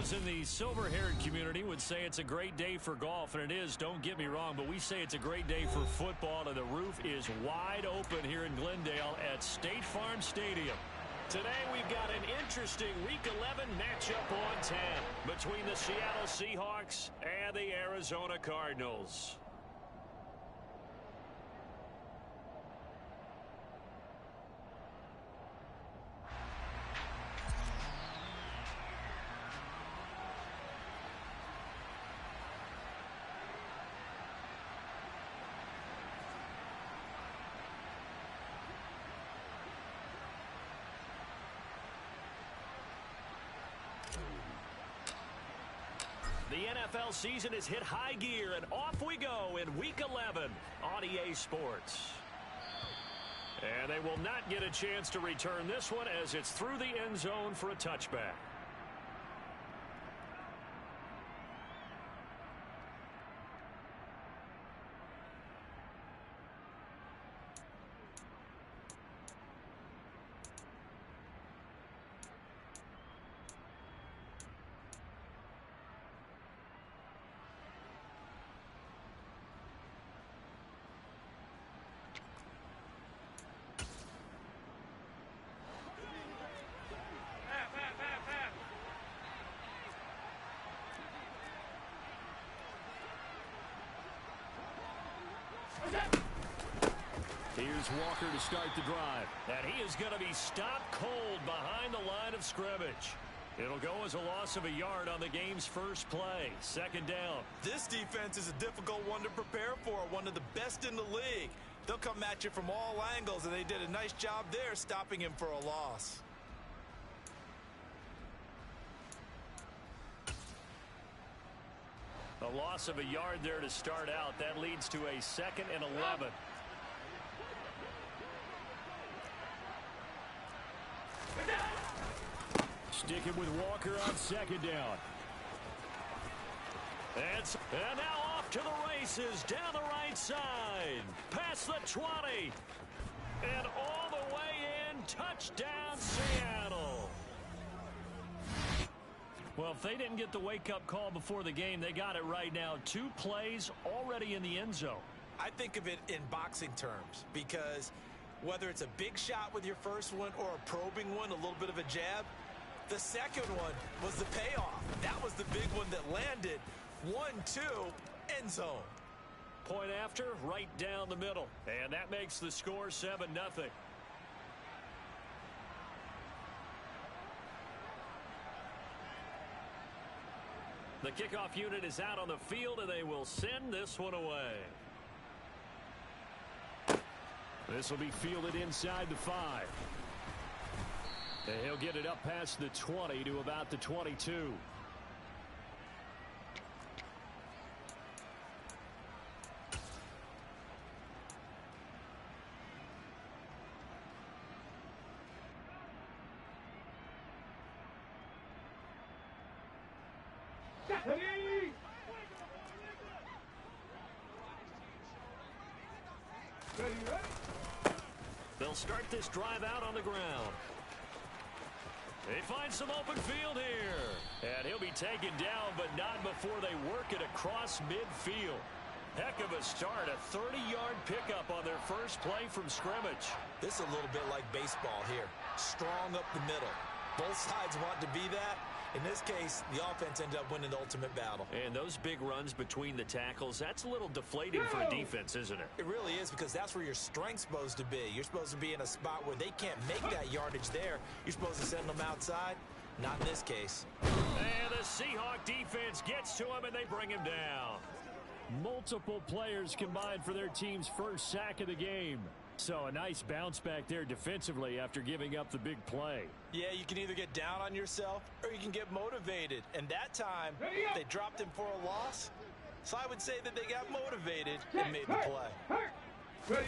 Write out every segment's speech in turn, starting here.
Those in the silver-haired community would say it's a great day for golf, and it is, don't get me wrong, but we say it's a great day for football, and the roof is wide open here in Glendale at State Farm Stadium. Today we've got an interesting Week 11 matchup on 10 between the Seattle Seahawks and the Arizona Cardinals. The NFL season has hit high gear, and off we go in Week 11 on EA Sports. And they will not get a chance to return this one as it's through the end zone for a touchback. Here's Walker to start the drive. And he is going to be stopped cold behind the line of scrimmage. It'll go as a loss of a yard on the game's first play. Second down. This defense is a difficult one to prepare for, one of the best in the league. They'll come at you from all angles, and they did a nice job there stopping him for a loss. A loss of a yard there to start out. That leads to a 2nd and 11. Sticking with Walker on second down. And now off to the races down the right side. Past the 20. And all the way in. Touchdown, Seattle. Well, if they didn't get the wake-up call before the game, they got it right now. 2 plays already in the end zone. I think of it in boxing terms because whether it's a big shot with your first one or a probing one, a little bit of a jab, the second one was the payoff. That was the big one that landed. 1-2, end zone. Point after, right down the middle. And that makes the score 7-0. The kickoff unit is out on the field, and they will send this one away. This will be fielded inside the 5. And he'll get it up past the 20 to about the 22. They'll start this drive out on the ground. They find some open field here. And he'll be taken down, but not before they work it across midfield. Heck of a start, a 30-yard pickup on their first play from scrimmage. This is a little bit like baseball here. Strong up the middle. Both sides want to be that. In this case, the offense ended up winning the ultimate battle. And those big runs between the tackles, that's a little deflating for a defense, isn't it? It really is, because that's where your strength's supposed to be. You're supposed to be in a spot where they can't make that yardage there. You're supposed to send them outside. Not in this case. And the Seahawk defense gets to him, and they bring him down. Multiple players combined for their team's first sack of the game. So a nice bounce back there defensively after giving up the big play. Yeah, you can either get down on yourself or you can get motivated. And that time, they dropped him for a loss. So I would say that they got motivated and made the play.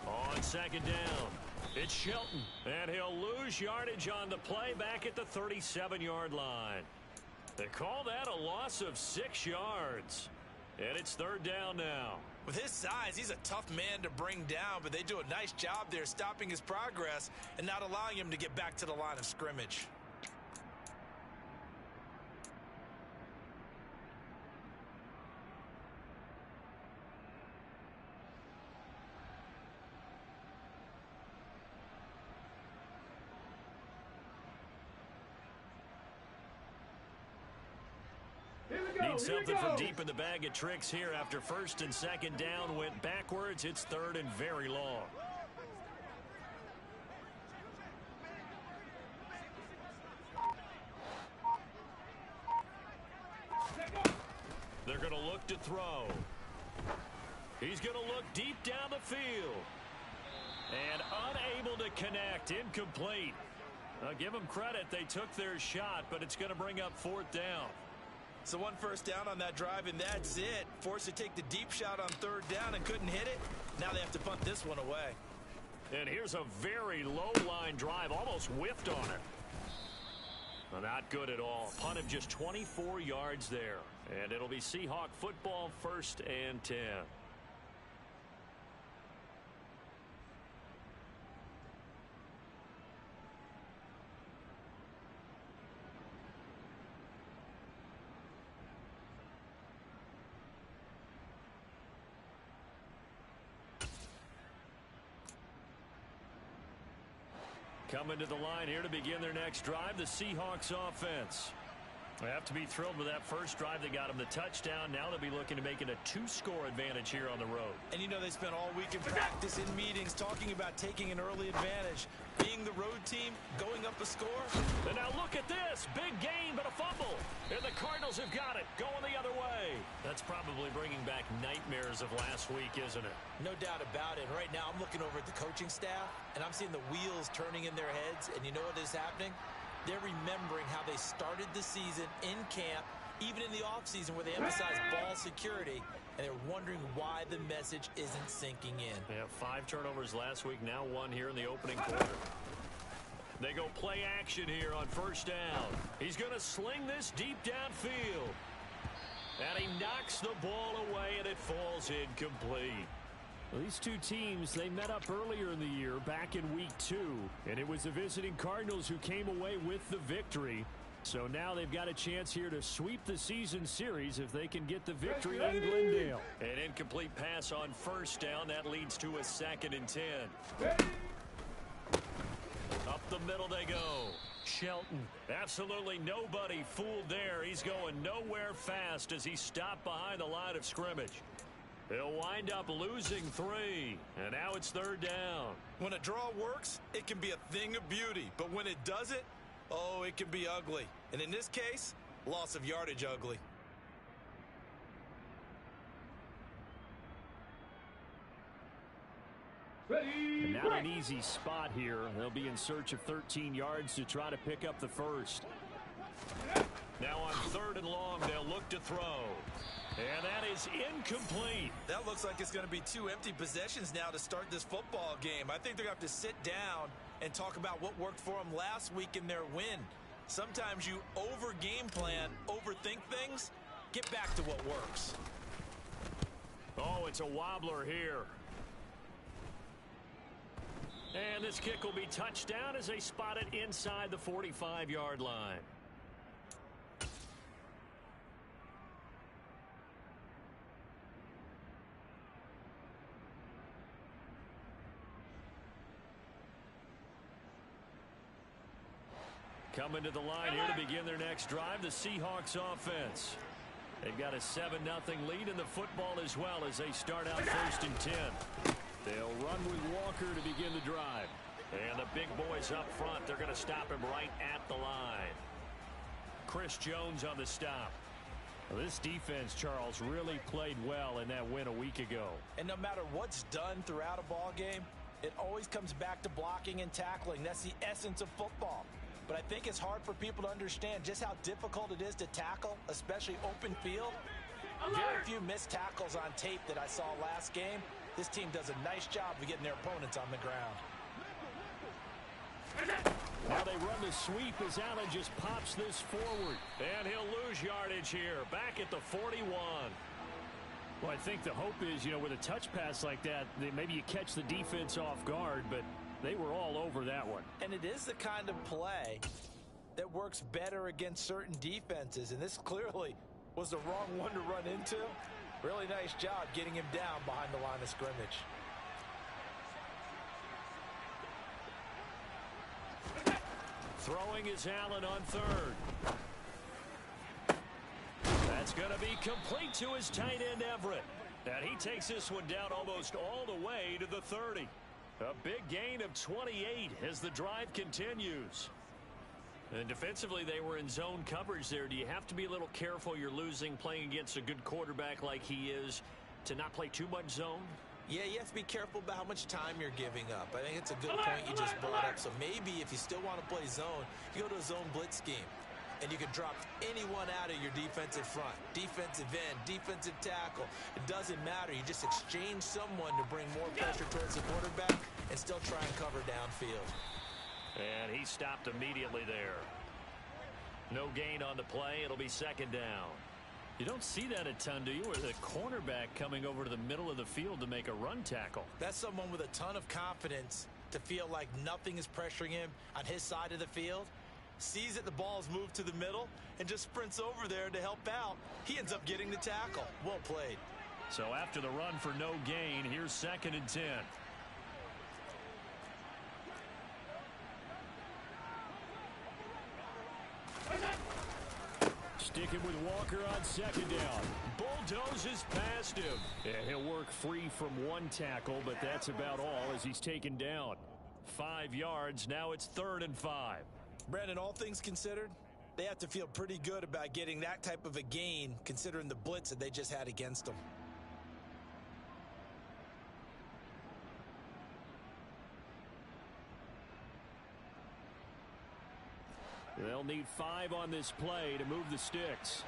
On second down, it's Shelton. And he'll lose yardage on the play back at the 37-yard line. They call that a loss of 6 yards. And it's third down now. With his size, he's a tough man to bring down, but they do a nice job there stopping his progress and not allowing him to get back to the line of scrimmage. Need something from deep in the bag of tricks here after first and second down went backwards. It's third and very long. They're going to look to throw. He's going to look deep down the field. And unable to connect. Incomplete. I'll give them credit. They took their shot, but it's going to bring up fourth down. So one first down on that drive, and that's it. Forced to take the deep shot on third down and couldn't hit it. Now they have to punt this one away. And here's a very low-line drive. Almost whiffed on it. Well, not good at all. Punt of just 24 yards there. And it'll be Seahawk football, 1st and 10. Coming to the line here to begin their next drive, the Seahawks offense. They have to be thrilled with that first drive that got them the touchdown. Now they'll be looking to make it a 2-score advantage here on the road. And you know they spent all week in practice, in meetings, talking about taking an early advantage. Being the road team, going up a score. And now look at this. Big gain, but a fumble. And the Cardinals have got it, going the other way. That's probably bringing back nightmares of last week, isn't it? No doubt about it. Right now I'm looking over at the coaching staff, and I'm seeing the wheels turning in their heads. And you know what is happening? They're remembering how they started the season in camp, even in the offseason where they emphasized ball security, and they're wondering why the message isn't sinking in. They have 5 turnovers last week, now 1 here in the opening quarter. They go play action here on first down. He's going to sling this deep downfield. And he knocks the ball away, and it falls incomplete. Well, these two teams, they met up earlier in the year, back in week 2, and it was the visiting Cardinals who came away with the victory. So now they've got a chance here to sweep the season series if they can get the victory in Glendale. An incomplete pass on first down. That leads to a 2nd and 10. Up the middle they go. Shelton. Absolutely nobody fooled there. He's going nowhere fast as he stopped behind the line of scrimmage. He'll wind up losing 3, and now it's 3rd down. When a draw works, it can be a thing of beauty, but when it doesn't, oh, it can be ugly. And in this case, loss of yardage ugly. And not an easy spot here. They'll be in search of 13 yards to try to pick up the first. Now on 3rd and long, they'll look to throw. And that is incomplete. That looks like it's going to be 2 empty possessions now to start this football game. I think they're going to have to sit down and talk about what worked for them last week in their win. Sometimes you over-game plan, overthink things. Get back to what works. Oh, it's a wobbler here. And this kick will be touched down as they spot it inside the 45-yard line. Coming to the line here to begin their next drive, the Seahawks offense. They've got a 7-0 lead in the football as well as they start out 1st and 10. They'll run with Walker to begin the drive. And the big boys up front, they're going to stop him right at the line. Chris Jones on the stop. Well, this defense, Charles, really played well in that win a week ago. And no matter what's done throughout a ball game, it always comes back to blocking and tackling. That's the essence of football. But I think it's hard for people to understand just how difficult it is to tackle, especially open field. Very few missed tackles on tape that I saw last game. This team does a nice job of getting their opponents on the ground. Now they run the sweep as Allen just pops this forward. And he'll lose yardage here, back at the 41. Well, I think the hope is, with a touch pass like that, maybe you catch the defense off guard, but they were all over that one. And it is the kind of play that works better against certain defenses, and this clearly was the wrong one to run into. Really nice job getting him down behind the line of scrimmage. Throwing is Allen on 3rd. It's going to be complete to his tight end, Everett. And he takes this one down almost all the way to the 30. A big gain of 28 as the drive continues. And defensively, they were in zone coverage there. Do you have to be a little careful you're losing playing against a good quarterback like he is to not play too much zone? Yeah, you have to be careful about how much time you're giving up. I think it's a good point you just brought up. So maybe if you still want to play zone, you go to a zone blitz scheme. And you can drop anyone out of your defensive front. Defensive end, defensive tackle. It doesn't matter. You just exchange someone to bring more pressure towards the quarterback and still try and cover downfield. And he stopped immediately there. No gain on the play. It'll be second down. You don't see that a ton, do you? Where the cornerback coming over to the middle of the field to make a run tackle. That's someone with a ton of confidence to feel like nothing is pressuring him on his side of the field. Sees that the ball's moved to the middle and just sprints over there to help out. He ends up getting the tackle. Well played. So after the run for no gain, here's 2nd and 10. Sticking with Walker on 2nd down. Bulldozes past him. And he'll work free from one tackle, but that's about all as he's taken down. 5 yards. Now it's 3rd and 5. Brandon, all things considered, they have to feel pretty good about getting that type of a gain considering the blitz that they just had against them. They'll need 5 on this play to move the sticks.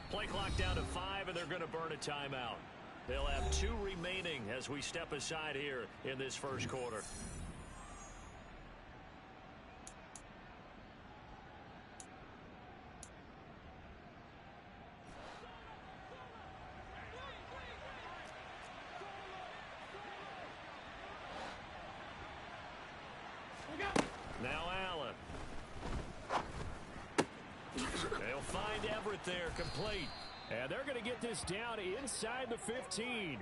Play clock down to 5, and they're going to burn a timeout. They'll have 2 remaining as we step aside here in this first quarter. Now Allen. They'll find Everett there, complete. And they're going to get this down inside the 15.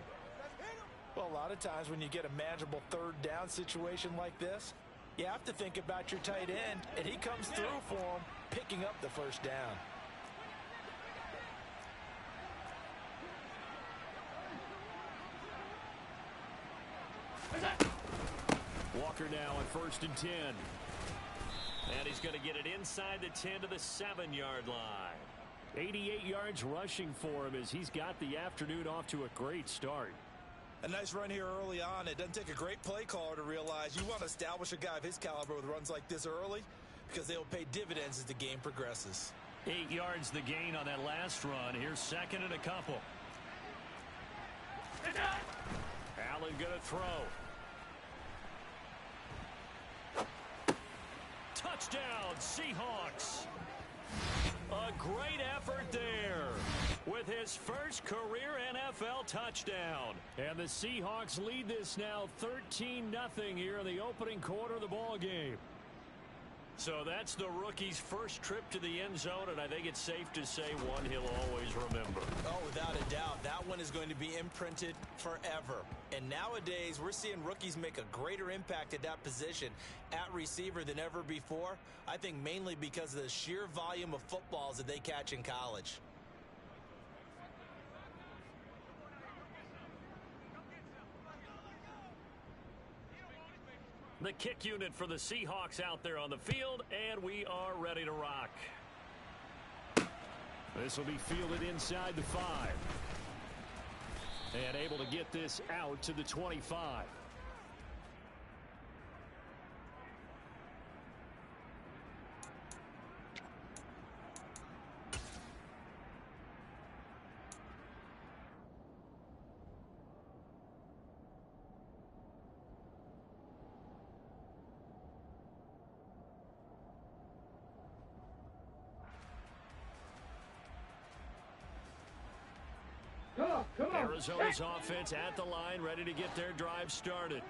Well, a lot of times when you get a manageable 3rd down situation like this, you have to think about your tight end, and he comes through for him, picking up the 1st down. Walker now on 1st and 10. And he's going to get it inside the 10 to the 7-yard line. 88 yards rushing for him as he's got the afternoon off to a great start. A nice run here early on. It doesn't take a great play caller to realize you want to establish a guy of his caliber with runs like this early because they will pay dividends as the game progresses. 8 yards the gain on that last run. Here's 2nd and a couple. Allen going to throw. Touchdown, Seahawks. A great effort there with his first career NFL touchdown. And the Seahawks lead this now 13-0 here in the opening quarter of the ball game. So that's the rookie's first trip to the end zone, and I think it's safe to say one he'll always remember. Oh, without a doubt. That one is going to be imprinted forever. And nowadays, we're seeing rookies make a greater impact at that position at receiver than ever before. I think mainly because of the sheer volume of footballs that they catch in college. The kick unit for the Seahawks out there on the field, and we are ready to rock. This will be fielded inside the 5. And able to get this out to the 25. Arizona's offense at the line, ready to get their drive started.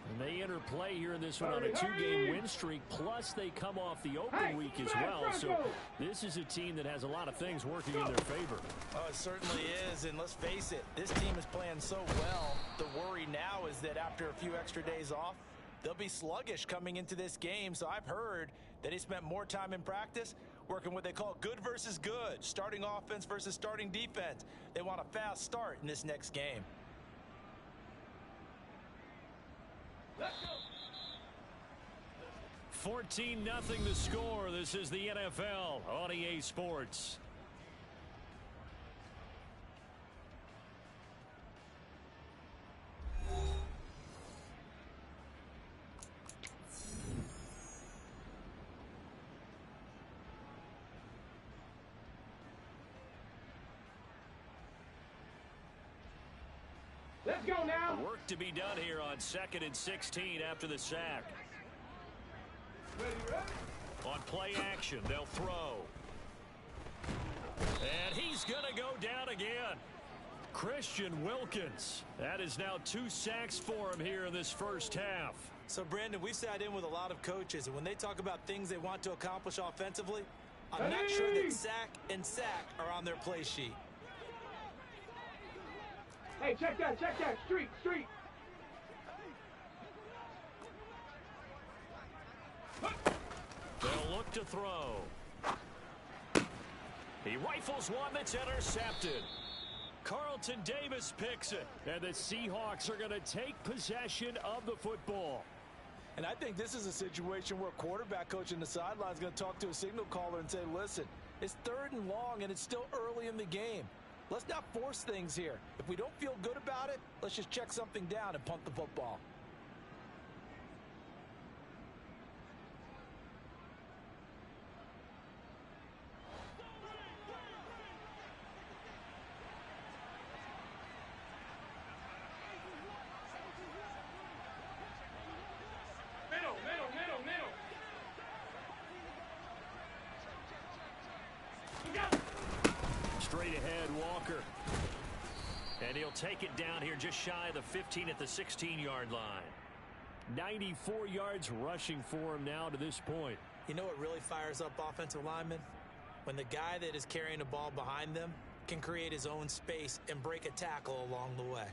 And they enter play here in this one on a 2-game win streak, plus they come off the open week as well. So this is a team that has a lot of things working in their favor. Oh, it certainly is, and let's face it, this team is playing so well. The worry now is that after a few extra days off, they'll be sluggish coming into this game. So I've heard that he spent more time in practice working what they call good versus good, starting offense versus starting defense. They want a fast start in this next game. Let's go. 14-0 the score. This is the NFL on EA Sports. Let's go now. Work to be done here on 2nd and 16 after the sack. On play action, they'll throw. And he's going to go down again. Christian Wilkins. That is now 2 sacks for him here in this first half. So, Brandon, we've sat in with a lot of coaches, and when they talk about things they want to accomplish offensively, I'm not sure that sack and sack are on their play sheet. Hey, check that, street. They'll look to throw. He rifles one that's intercepted. Carlton Davis picks it, and the Seahawks are going to take possession of the football. And I think this is a situation where a quarterback coach in the sideline is going to talk to a signal caller and say, listen, it's 3rd and long, and it's still early in the game. Let's not force things here. If we don't feel good about it, let's just check something down and punt the football. Middle. Straight ahead, Walker. And he'll take it down here just shy of the 15 at the 16-yard line. 94 yards rushing for him now to this point. You know what really fires up offensive linemen? When the guy that is carrying the ball behind them can create his own space and break a tackle along the way.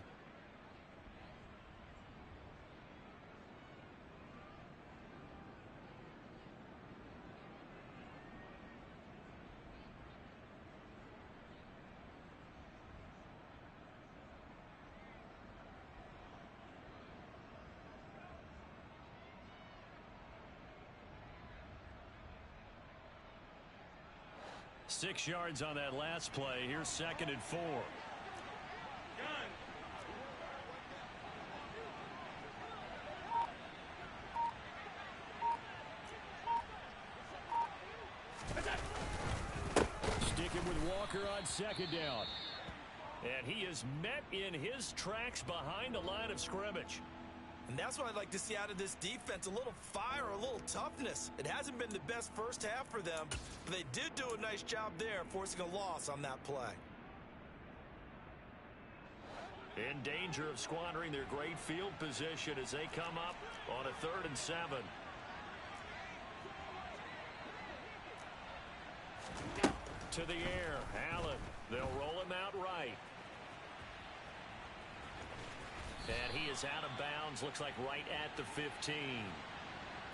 Six yards on that last play. Here's 2nd and 4. Sticking with Walker on 2nd down. And he is met in his tracks behind the line of scrimmage. And that's what I'd like to see out of this defense, a little fire, a little toughness. It hasn't been the best first half for them, but they did do a nice job there, forcing a loss on that play. In danger of squandering their great field position as they come up on a 3rd and 7. To the air, Allen. They'll roll him out right. And he is out of bounds, looks like right at the 15.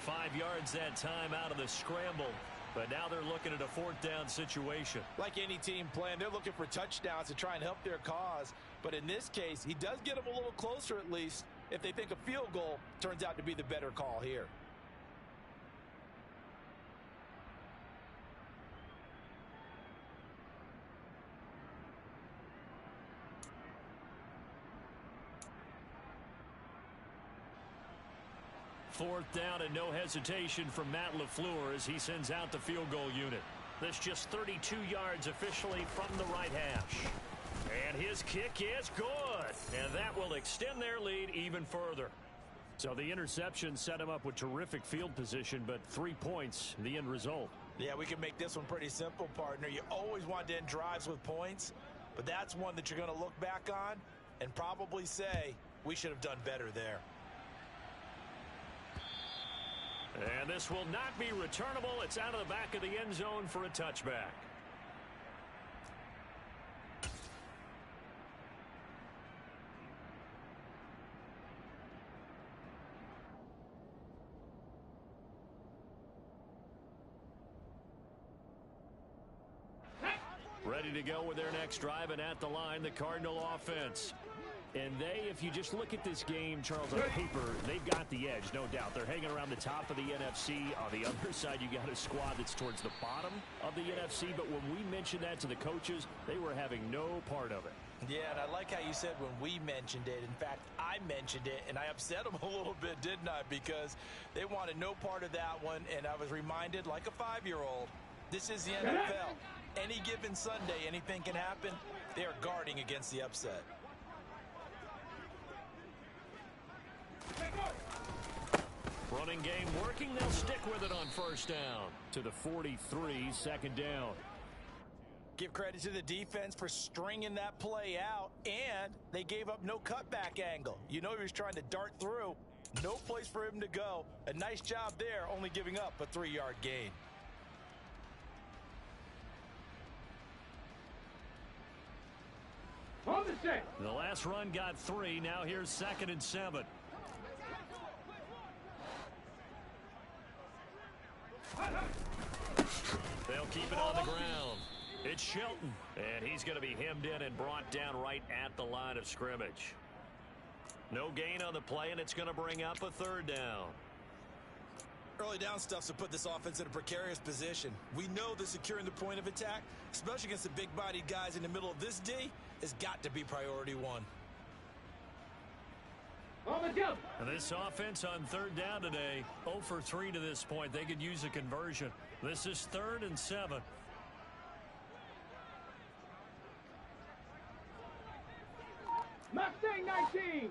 5 yards that time out of the scramble. But now they're looking at a 4th down situation. Like any team playing, they're looking for touchdowns to try and help their cause. But in this case, he does get them a little closer at least if they think a field goal turns out to be the better call here. Fourth down and no hesitation from Matt LaFleur as he sends out the field goal unit. That's just 32 yards officially from the right hash. And his kick is good. And that will extend their lead even further. So the interception set him up with terrific field position, but 3 points, the end result. Yeah, we can make this one pretty simple, partner. You always want to end drives with points, but that's one that you're going to look back on and probably say, we should have done better there. And this will not be returnable. It's out of the back of the end zone for a touchback. Ready to go with their next drive, and at the line, the Cardinal offense. And if you just look at this game, Charles, on paper, they've got the edge, no doubt. They're hanging around the top of the NFC. On the other side, you got a squad that's towards the bottom of the NFC. But when we mentioned that to the coaches, they were having no part of it. Yeah, and I like how you said when we mentioned it. In fact, I mentioned it, and I upset them a little bit, didn't I? Because they wanted no part of that one, and I was reminded, like a 5-year-old, this is the NFL. Any given Sunday, anything can happen. They are guarding against the upset. Running game working. They'll stick with it on first down. To the 43, second down. Give credit to the defense for stringing that play out, and they gave up no cutback angle. You know he was trying to dart through. No place for him to go. A nice job there, only giving up a 3-yard gain. The last run got 3. Now here's 2nd and 7. They'll keep it on the ground. It's Shelton, and he's going to be hemmed in and brought down right at the line of scrimmage. No gain on the play, and it's going to bring up a 3rd down. Early down stuff's to put this offense in a precarious position. We know that securing the point of attack, especially against the big-bodied guys in the middle of this D, has got to be priority 1. And this offense on 3rd down today, 0 for 3 to this point. They could use a conversion. This is 3rd and 7. Mustang 19.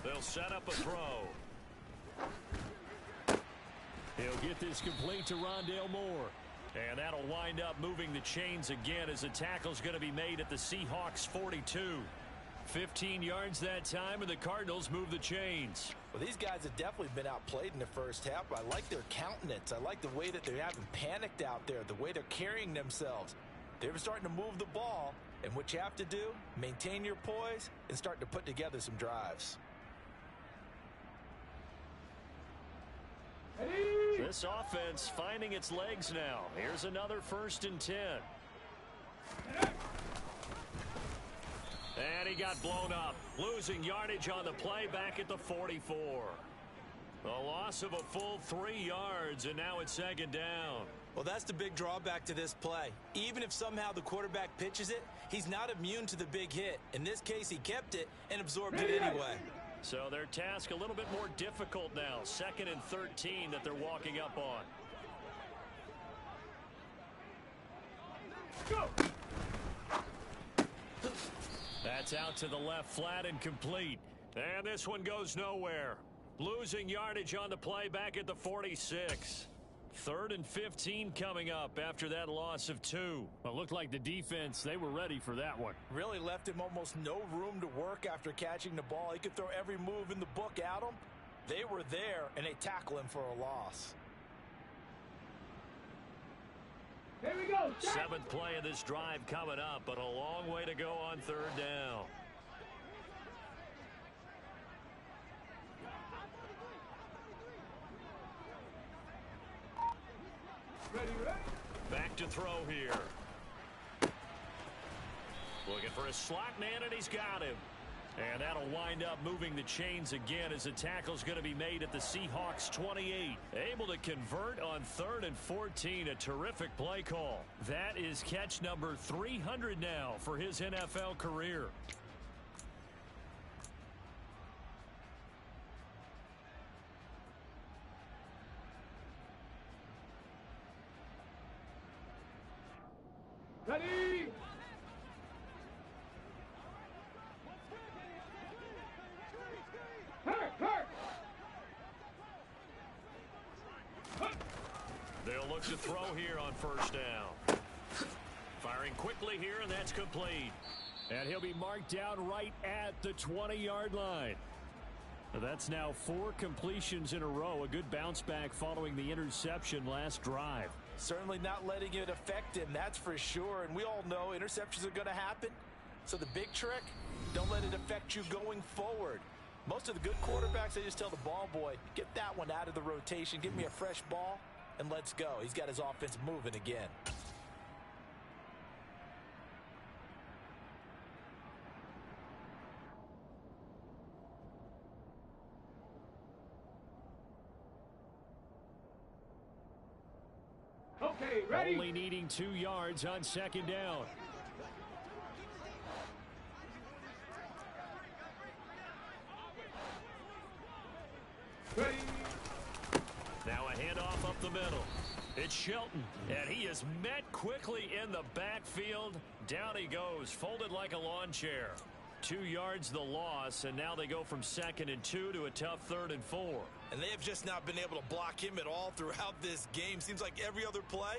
They'll set up a throw. He'll get this complete to Rondale Moore. And that'll wind up moving the chains again as the tackle's going to be made at the Seahawks 42. 15 yards that time, and the Cardinals move the chains. Well, these guys have definitely been outplayed in the first half. I like their countenance. I like the way that they haven't panicked out there, the way they're carrying themselves. They're starting to move the ball, and what you have to do, maintain your poise and start to put together some drives. This offense finding its legs now. Here's another 1st and 10. And he got blown up. Losing yardage on the play back at the 44. A loss of a full 3 yards, and now it's 2nd down. Well, that's the big drawback to this play. Even if somehow the quarterback pitches it, he's not immune to the big hit. In this case, he kept it and absorbed it anyway. So their task a little bit more difficult now. 2nd and 13 that they're walking up on. Go! That's out to the left, flat and complete. And this one goes nowhere. Losing yardage on the play back at the 46. 3rd and 15 coming up after that loss of 2. Well, it looked like the defense, they were ready for that one. Really left him almost no room to work after catching the ball. He could throw every move in the book at him. They were there, and they tackle him for a loss. Here we go. 7th play of this drive coming up, but a long way to go on 3rd down. Ready. Back to throw here. Looking for a slot man, and he's got him. And that'll wind up moving the chains again as the tackle's going to be made at the Seahawks 28. Able to convert on 3rd and 14. A terrific play call. That is catch number 300 now for his NFL career. Ready. They'll look to throw here on 1st down. Firing quickly here, and that's complete. And he'll be marked down right at the 20-yard line. That's now 4 completions in a row. A good bounce back following the interception last drive. Certainly not letting it affect him, that's for sure. And we all know interceptions are going to happen. So the big trick, don't let it affect you going forward. Most of the good quarterbacks, they just tell the ball boy, get that one out of the rotation, give me a fresh ball, and let's go. He's got his offense moving again. Okay, ready? Only needing 2 yards on second down. Ready? Now a handoff up the middle. It's Shelton, and he is met quickly in the backfield. Down he goes, folded like a lawn chair. 2 yards the loss, and now they go from 2nd and 2 to a tough 3rd and 4. And they have just not been able to block him at all throughout this game. Seems like every other play,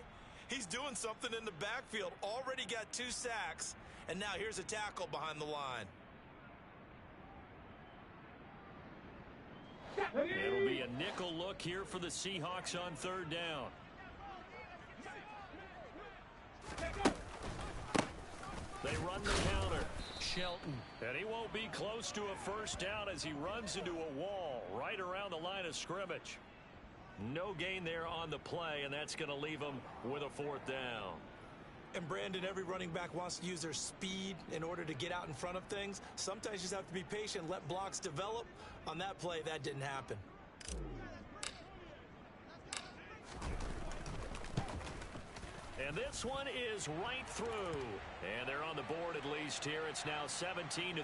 he's doing something in the backfield. Already got 2 sacks, and now here's a tackle behind the line. It'll be a nickel look here for the Seahawks on 3rd down. They run the counter. Shelton. And he won't be close to a first down as he runs into a wall right around the line of scrimmage. No gain there on the play, and that's going to leave him with a 4th down. And Brandon, every running back wants to use their speed in order to get out in front of things. Sometimes you just have to be patient, let blocks develop. On that play, that didn't happen. And this one is right through. And they're on the board at least here. It's now 17-3.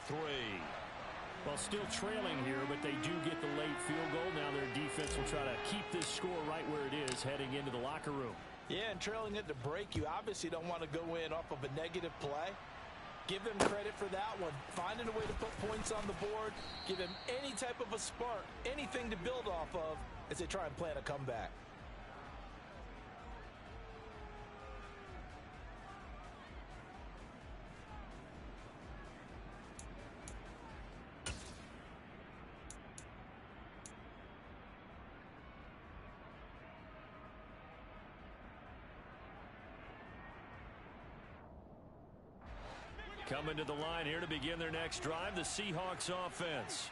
Well, still trailing here, but they do get the late field goal. Now their defense will try to keep this score right where it is heading into the locker room. Yeah, and trailing it to break, you obviously don't want to go in off of a negative play. Give them credit for that one. Finding a way to put points on the board. Give them any type of a spark, anything to build off of as they try and plan a comeback. Coming to the line here to begin their next drive, the Seahawks offense.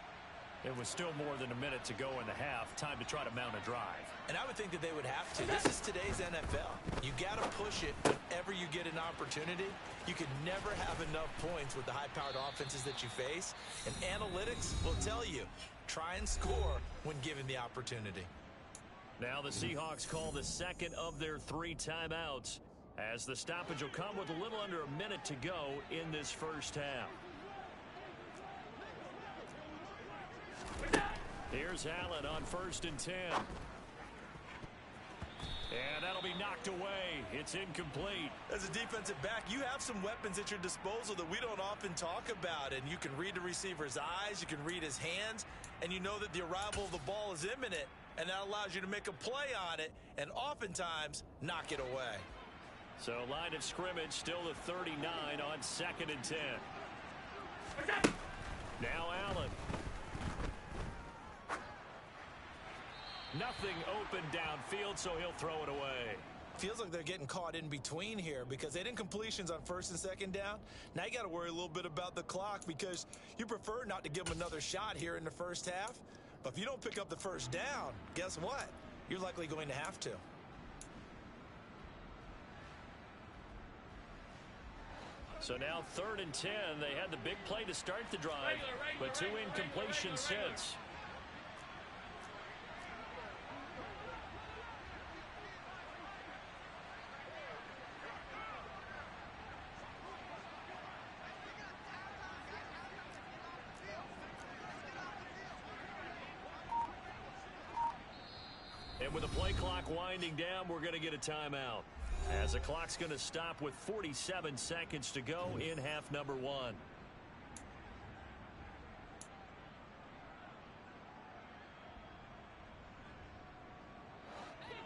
It was still more than a minute to go in the half. Time to try to mount a drive. And I would think that they would have to. This is today's NFL. You got to push it whenever you get an opportunity. You can never have enough points with the high-powered offenses that you face. And analytics will tell you, try and score when given the opportunity. Now the Seahawks call the second of their 3 timeouts, as the stoppage will come with a little under a minute to go in this first half. Here's Allen on 1st and 10. And that'll be knocked away. It's incomplete. As a defensive back, you have some weapons at your disposal that we don't often talk about. And you can read the receiver's eyes, you can read his hands, and you know that the arrival of the ball is imminent. And that allows you to make a play on it and oftentimes knock it away. So line of scrimmage still the 39 on 2nd and 10. Now Allen. Nothing open downfield, so he'll throw it away. Feels like they're getting caught in between here because they didn't completions on 1st and 2nd down. Now you got to worry a little bit about the clock because you prefer not to give them another shot here in the first half. But if you don't pick up the first down, guess what? You're likely going to have to. So now 3rd and 10. They had the big play to start the drive, but 2 incompletions since. And with the play clock winding down, we're going to get a timeout, as the clock's going to stop with 47 seconds to go in half number 1.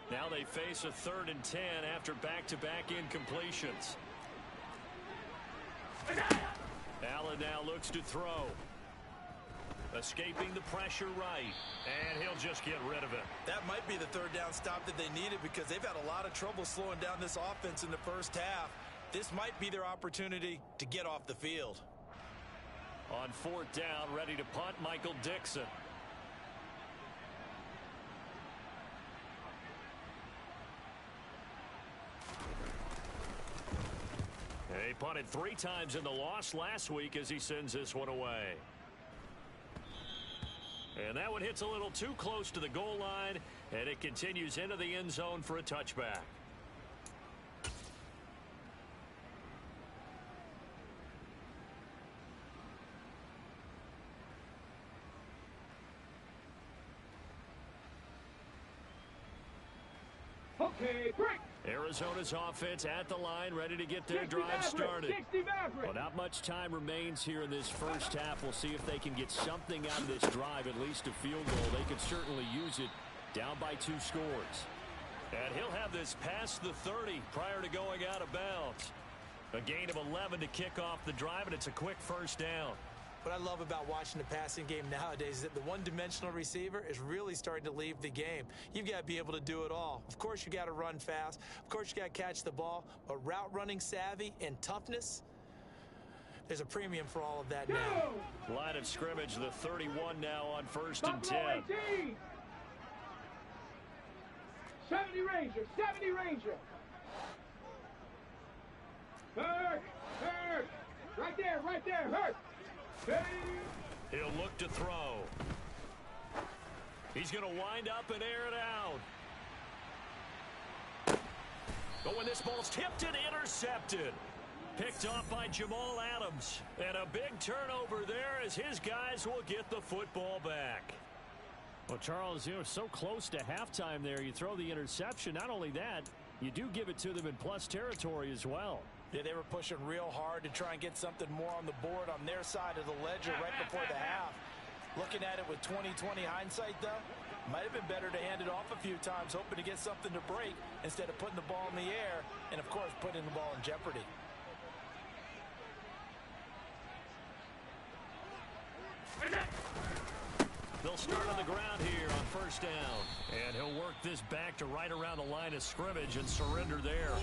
Now they face a 3rd and 10 after back-to-back incompletions. Allen now looks to throw. Escaping the pressure right. And he'll just get rid of it. That might be the third down stop that they needed because they've had a lot of trouble slowing down this offense in the first half. This might be their opportunity to get off the field. On fourth down, ready to punt, Michael Dixon. He punted 3 times in the loss last week as he sends this one away. And that one hits a little too close to the goal line, and it continues into the end zone for a touchback. Okay, break. Arizona's offense at the line, ready to get their drive started. Well, not much time remains here in this first half. We'll see if they can get something out of this drive, at least a field goal. They could certainly use it down by 2 scores. And he'll have this past the 30 prior to going out of bounds. A gain of 11 to kick off the drive, and it's a quick first down. What I love about watching the passing game nowadays is that the one-dimensional receiver is really starting to leave the game. You've got to be able to do it all. Of course, you got to run fast. Of course, you got to catch the ball. But route running savvy and toughness, there's a premium for all of that now. Line of scrimmage, the 31 now on 1st and 10. 70 Ranger, 70 Ranger. Hurt, hurt. Right there, hurt. He'll look to throw. He's going to wind up and air it out. But when this ball's tipped and intercepted. Picked off by Jamal Adams. And a big turnover there as his guys will get the football back. Well, Charles, you know, so close to halftime there. You throw the interception. Not only that, you do give it to them in plus territory as well. Yeah, they were pushing real hard to try and get something more on the board on their side of the ledger right before the half. Looking at it with 20/20 hindsight, though, might have been better to hand it off a few times, hoping to get something to break instead of putting the ball in the air and, of course, putting the ball in jeopardy. They'll start on the ground here on first down. And he'll work this back to right around the line of scrimmage and surrender there.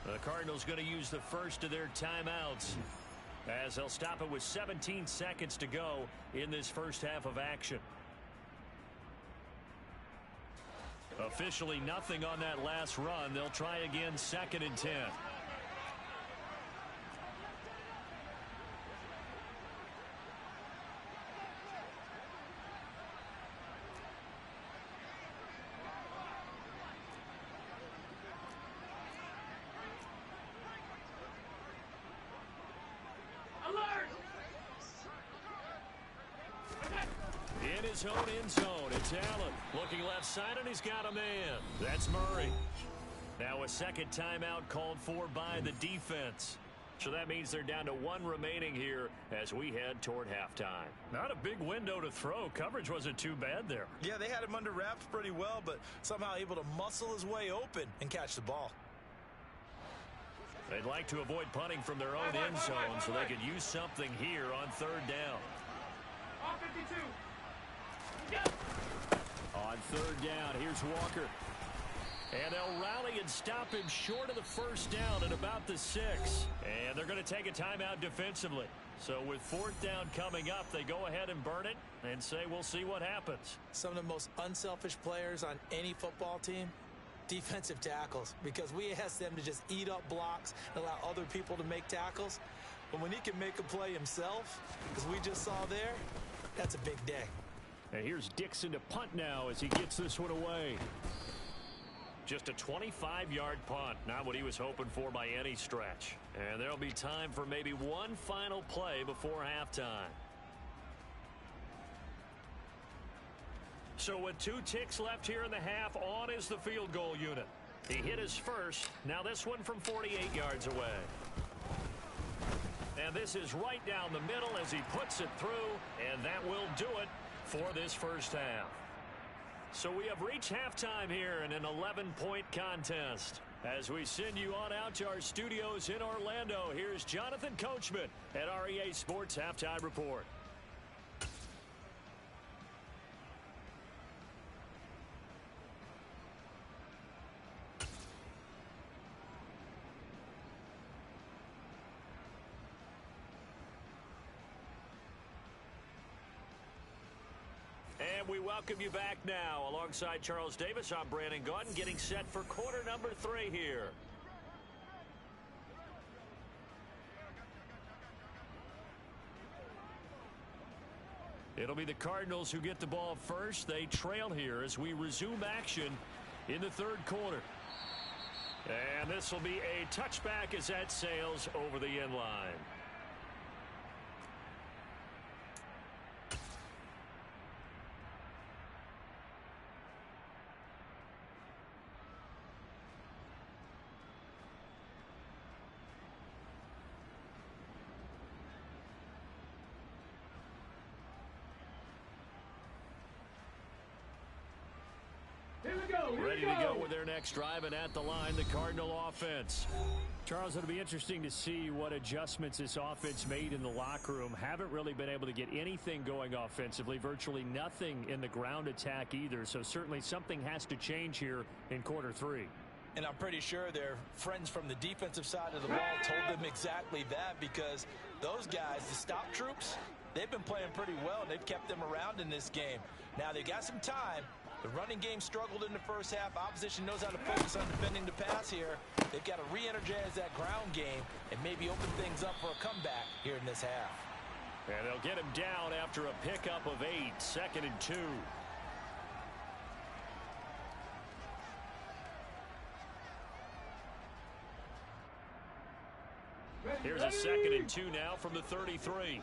The Cardinals going to use the first of their timeouts as they'll stop it with 17 seconds to go in this first half of action. Officially nothing on that last run. They'll try again 2nd and 10. In his own end zone, it's Allen. Looking left side, and he's got a man. That's Murray. Now a second timeout called for by the defense. So that means they're down to 1 remaining here as we head toward halftime. Not a big window to throw. Coverage wasn't too bad there. Yeah, they had him under wraps pretty well, but somehow able to muscle his way open and catch the ball. They'd like to avoid punting from their own end zone so they could use something here on 3rd down. On 52. On 3rd down, here's Walker. And they'll rally and stop him short of the first down at about the 6. And they're going to take a timeout defensively. So with 4th down coming up, they go ahead and burn it and say we'll see what happens. Some of the most unselfish players on any football team, defensive tackles, because we ask them to just eat up blocks and allow other people to make tackles. But when he can make a play himself, as we just saw there, that's a big day. And here's Dixon to punt now as he gets this one away. Just a 25-yard punt, not what he was hoping for by any stretch. And there'll be time for maybe one final play before halftime. So with 2 ticks left here in the half, on is the field goal unit. He hit his first. Now this one from 48 yards away. And this is right down the middle as he puts it through, and that will do it for this first half. So we have reached halftime here in an 11-point contest. As we send you on out to our studios in Orlando, here's Jonathan Coachman at REA Sports Halftime Report. And we welcome you back now. Alongside Charles Davis, I'm Brandon Gaudin, getting set for quarter number 3 here. It'll be the Cardinals who get the ball first. They trail here as we resume action in the third quarter. And this will be a touchback as that sails over the end line. Ready to go with their next drive, and at the line, the Cardinal offense. Charles, it'll be interesting to see what adjustments this offense made in the locker room. Haven't really been able to get anything going offensively, virtually nothing in the ground attack either. So certainly something has to change here in quarter 3. And I'm pretty sure their friends from the defensive side of the ball told them exactly that, because those guys, the stop troops, they've been playing pretty well, and they've kept them around in this game. Now, they got some time. The running game struggled in the first half. Opposition knows how to focus on defending the pass here. They've got to re-energize that ground game and maybe open things up for a comeback here in this half. And they'll get him down after a pickup of 8, 2nd and 2. Here's a 2nd and 2 now from the 33.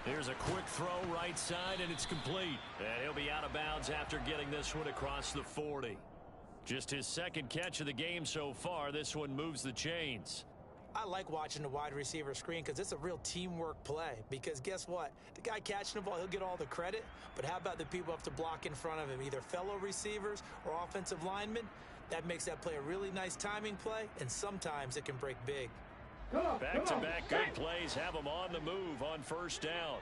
Here's a quick throw right side, and it's complete. And he'll be out of bounds after getting this one across the 40. Just his 2nd catch of the game so far. This one moves the chains. I like watching the wide receiver screen because it's a real teamwork play. Because guess what? The guy catching the ball, he'll get all the credit. But how about the people up to block in front of him, either fellow receivers or offensive linemen? That makes that play a really nice timing play, and sometimes it can break big. Back-to-back good plays have them on the move on first down.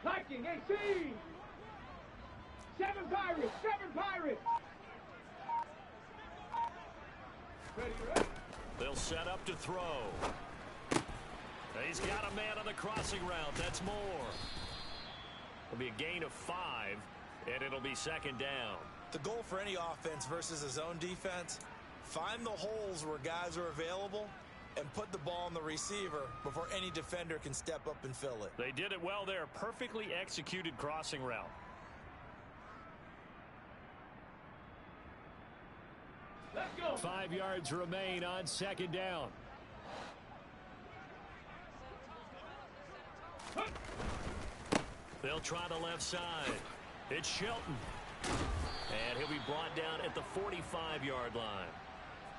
Viking 18. 7 Pirates. 7 Pirates. Ready. They'll set up to throw. He's got a man on the crossing route. That's more. It'll be a gain of 5, and it'll be 2nd down. The goal for any offense versus a zone defense, find the holes where guys are available and put the ball on the receiver before any defender can step up and fill it. They did it well there. Perfectly executed crossing route. Let's go. 5 yards remain on 2nd down. They'll try the left side. It's Shelton. And he'll be brought down at the 45-yard line.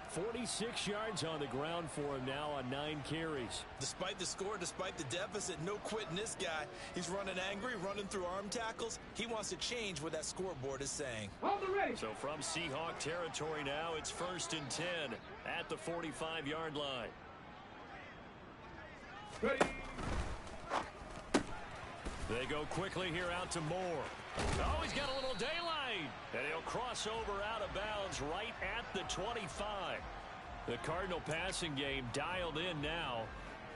46 yards on the ground for him now on 9 carries. Despite the score, despite the deficit, no quitting this guy. He's running angry, running through arm tackles. He wants to change what that scoreboard is saying. Hold the ready. So from Seahawk territory now, it's 1st and 10 at the 45-yard line. Ready. They go quickly here out to Moore. Oh, he's got a little daylight. And he'll cross over out of bounds right at the 25. The Cardinal passing game dialed in now.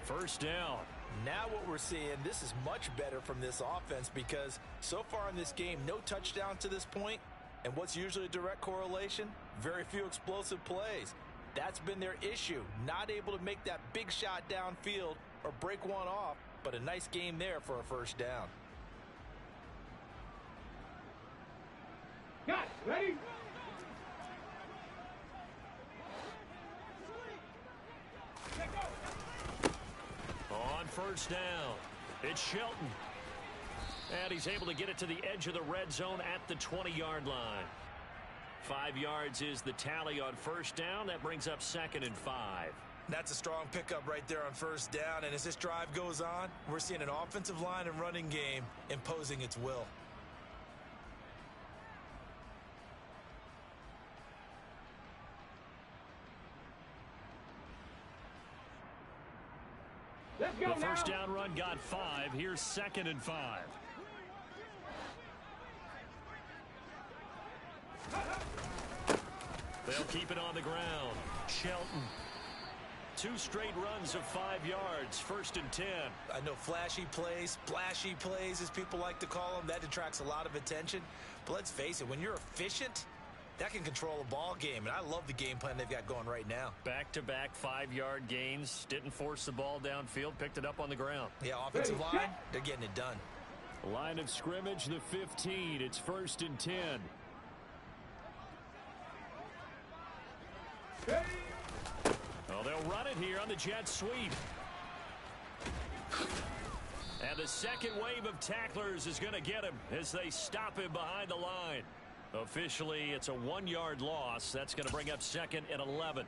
1st down. Now what we're seeing, this is much better from this offense, because so far in this game, no touchdown to this point. And what's usually a direct correlation? Very few explosive plays. That's been their issue. Not able to make that big shot downfield or break one off, but a nice game there for a 1st down. Got it. Ready. On 1st down, it's Shelton. And he's able to get it to the edge of the red zone at the 20-yard line. 5 yards is the tally on 1st down. That brings up 2nd and 5. That's a strong pickup right there on 1st down. And as this drive goes on, we're seeing an offensive line and running game imposing its will. Let's go The now. 1st down run got 5. Here's 2nd and 5. They'll keep it on the ground. Shelton. 2 straight runs of 5 yards. 1st and 10. I know flashy plays, splashy plays, as people like to call them, that detracts a lot of attention. But let's face it, when you're efficient, that can control a ball game. And I love the game plan they've got going right now. Back-to-back 5-yard gains. Didn't force the ball downfield. Picked it up on the ground. Yeah, offensive line, they're getting it done. Line of scrimmage, the 15. It's 1st and 10. Oh, they'll run it here on the jet sweep. And the second wave of tacklers is going to get him as they stop him behind the line. Officially, it's a 1-yard loss. That's going to bring up 2nd and 11.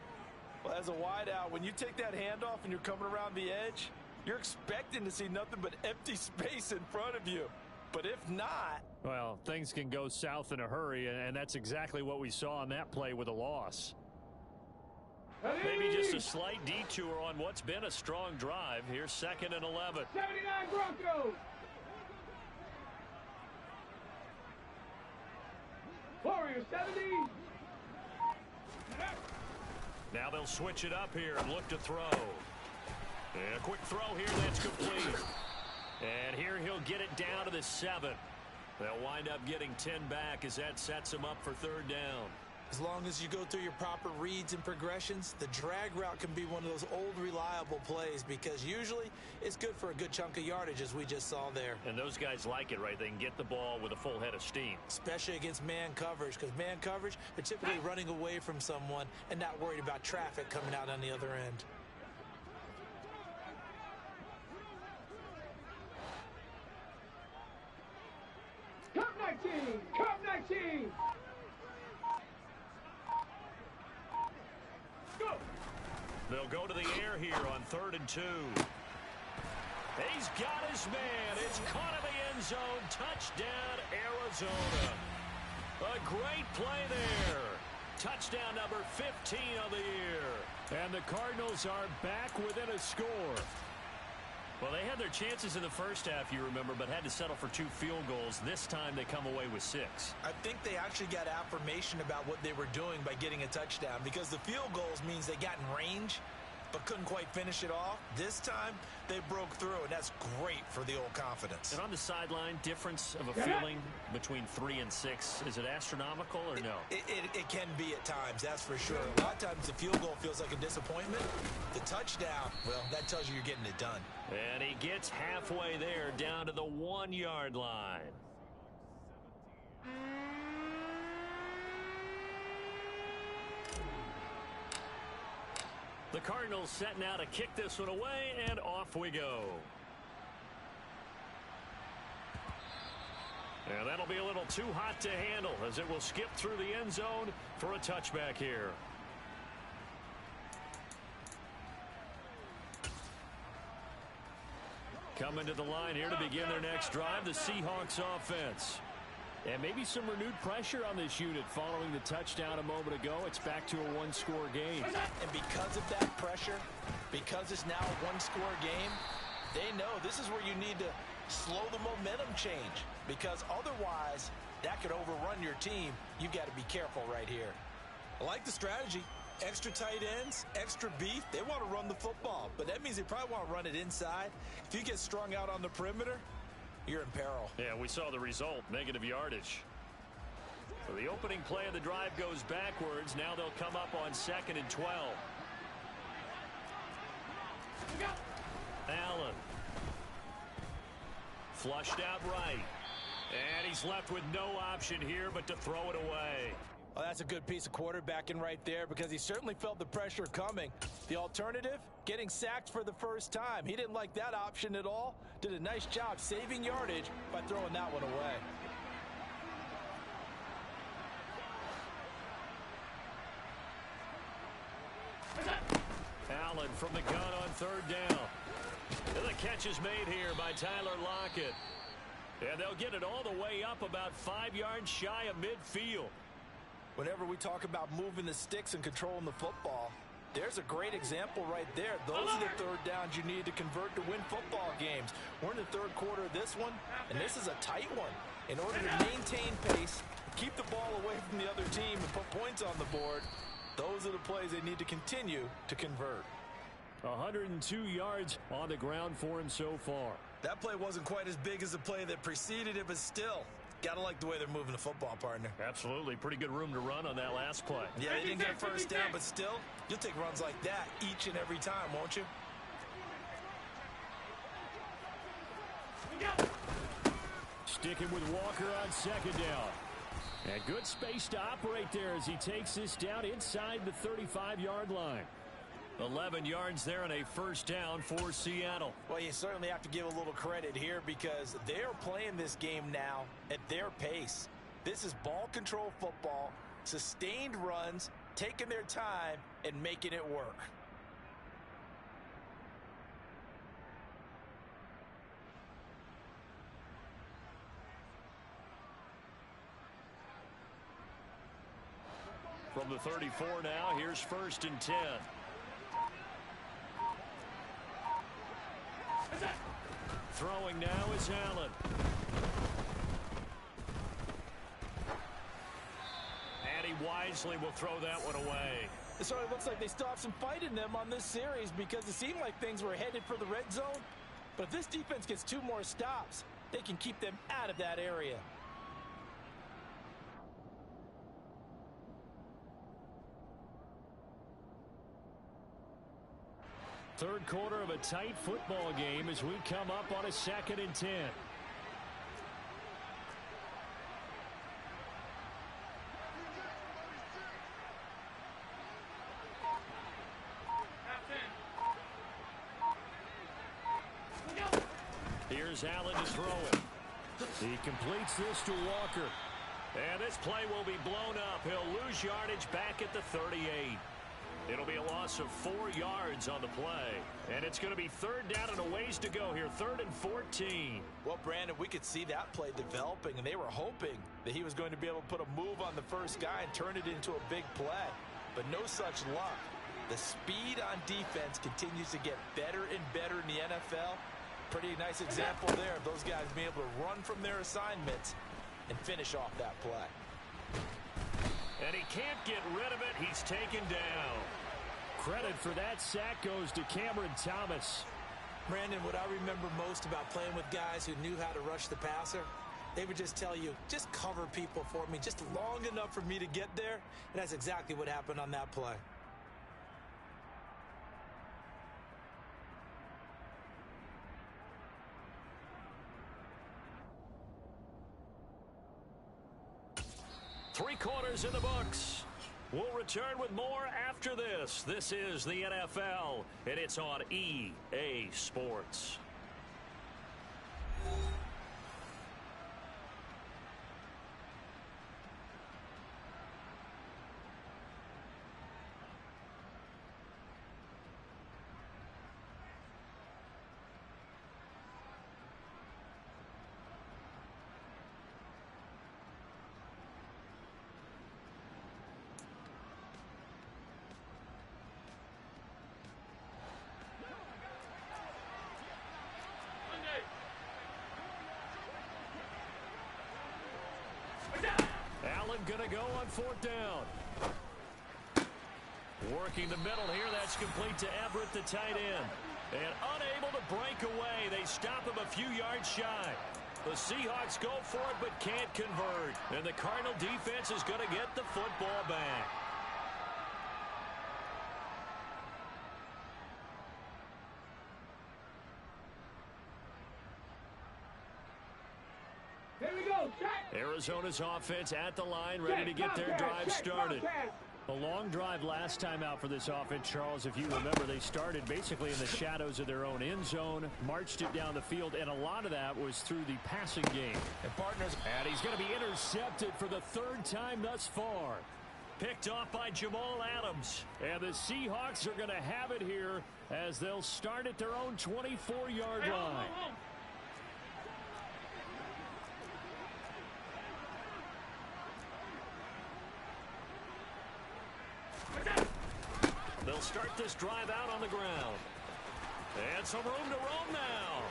Well, as a wideout, when you take that handoff and you're coming around the edge, you're expecting to see nothing but empty space in front of you. But if not... Well, things can go south in a hurry, and that's exactly what we saw on that play with a loss. Maybe just a slight detour on what's been a strong drive. Here's 2nd and 11. 79 Broncos. Warriors 70. Now they'll switch it up here and look to throw. And a quick throw here, that's complete. And here he'll get it down to the 7. They'll wind up getting 10 back as that sets him up for 3rd down. As long as you go through your proper reads and progressions, the drag route can be one of those old reliable plays because usually it's good for a good chunk of yardage, as we just saw there. And those guys like it, right? They can get the ball with a full head of steam. Especially against man coverage, because man coverage, they're typically running away from someone and not worried about traffic coming out on the other end. Cup 19. Cup 19. They'll go to the air here on 3rd and 2. He's got his man. It's caught in the end zone. Touchdown, Arizona. A great play there. Touchdown number 15 of the year. And the Cardinals are back within a score. Well, they had their chances in the first half, you remember, but had to settle for 2 field goals. This time they come away with 6. I think they actually got affirmation about what they were doing by getting a touchdown, because the field goals means they got in range but couldn't quite finish it off. This time they broke through, and that's great for the old confidence. And on the sideline, difference of a feeling between 3 and 6. Is it astronomical or no? It can be at times, that's for sure. A lot of times the field goal feels like a disappointment. The touchdown, well, that tells you you're getting it done. And he gets halfway there, down to the 1-yard line. The Cardinals set now to kick this one away, and off we go. And that'll be a little too hot to handle as it will skip through the end zone for a touchback here. Coming to the line here to begin their next drive, the Seahawks offense. And maybe some renewed pressure on this unit following the touchdown a moment ago. It's back to a 1-score game. And because of that pressure, because it's now a 1-score game, they know this is where you need to slow the momentum change, because otherwise that could overrun your team. You got to be careful right here. I like the strategy. Extra tight ends, extra beef. They want to run the football, but that means they probably want to run it inside. If you get strung out on the perimeter, you're in peril. Yeah, we saw the result, negative yardage. So the opening play of the drive goes backwards. Now they'll come up on 2nd and 12. Allen. Flushed out right. And he's left with no option here but to throw it away. Well, that's a good piece of quarterbacking right there, because he certainly felt the pressure coming. The alternative, getting sacked for the first time. He didn't like that option at all. Did a nice job saving yardage by throwing that one away. Allen from the gun on 3rd down. And the catch is made here by Tyler Lockett. And they'll get it all the way up about 5 yards shy of midfield. Whenever we talk about moving the sticks and controlling the football, there's a great example right there. Those are the 3rd downs you need to convert to win football games. We're in the 3rd quarter of this one, and this is a tight one. In order to maintain pace, keep the ball away from the other team, and put points on the board, Those are the plays they need to continue to convert. 102 yards on the ground for him so far. That play wasn't quite as big as the play that preceded it, but still, gotta like the way they're moving the football, partner. Absolutely. Pretty good room to run on that last play. Yeah, they didn't get a first down, but still, you'll take runs like that each and every time, won't you? Sticking with Walker on second down. And good space to operate there as he takes this down inside the 35-yard line. 11 yards there and a first down for Seattle. Well, you certainly have to give a little credit here because they're playing this game now at their pace. This is ball control football, sustained runs, taking their time, and making it work. From the 34 now, here's 1st and 10. Throwing now is Allen. And he wisely will throw that one away. It certainly looks like they still have some fight in them on this series because it seemed like things were headed for the red zone. But if this defense gets 2 more stops, they can keep them out of that area. Third quarter of a tight football game as we come up on a 2nd and 10. Here's Allen to throw it. He completes this to Walker. And this play will be blown up. He'll lose yardage back at the 38. It'll be a loss of 4 yards on the play. And it's going to be 3rd down and a ways to go here. 3rd and 14. Well, Brandon, we could see that play developing, and they were hoping that he was going to be able to put a move on the first guy and turn it into a big play. But no such luck. The speed on defense continues to get better and better in the NFL. Pretty nice example there of those guys being able to run from their assignments and finish off that play. And he can't get rid of it. He's taken down. Credit for that sack goes to Cameron Thomas. Brandon, what I remember most about playing with guys who knew how to rush the passer, they would just tell you, just cover people for me, just long enough for me to get there. And that's exactly what happened on that play. Three quarters in the books. We'll return with more after this. This is the NFL, and it's on EA Sports. Allen gonna go on 4th down. Working the middle here. That's complete to Everett, the tight end. And unable to break away. They stop him a few yards shy. The Seahawks go for it but can't convert. And the Cardinal defense is going to get the football back. Here we go, check. Arizona's offense at the line, ready to get their drive started. A long drive last time out for this offense, Charles. If you remember, they started basically in the shadows of their own end zone, marched it down the field, and a lot of that was through the passing game. And partners, and he's going to be intercepted for the 3rd time thus far. Picked off by Jamal Adams. And the Seahawks are going to have it here as they'll start at their own 24-yard line. They'll start this drive out on the ground. And some room to roam now.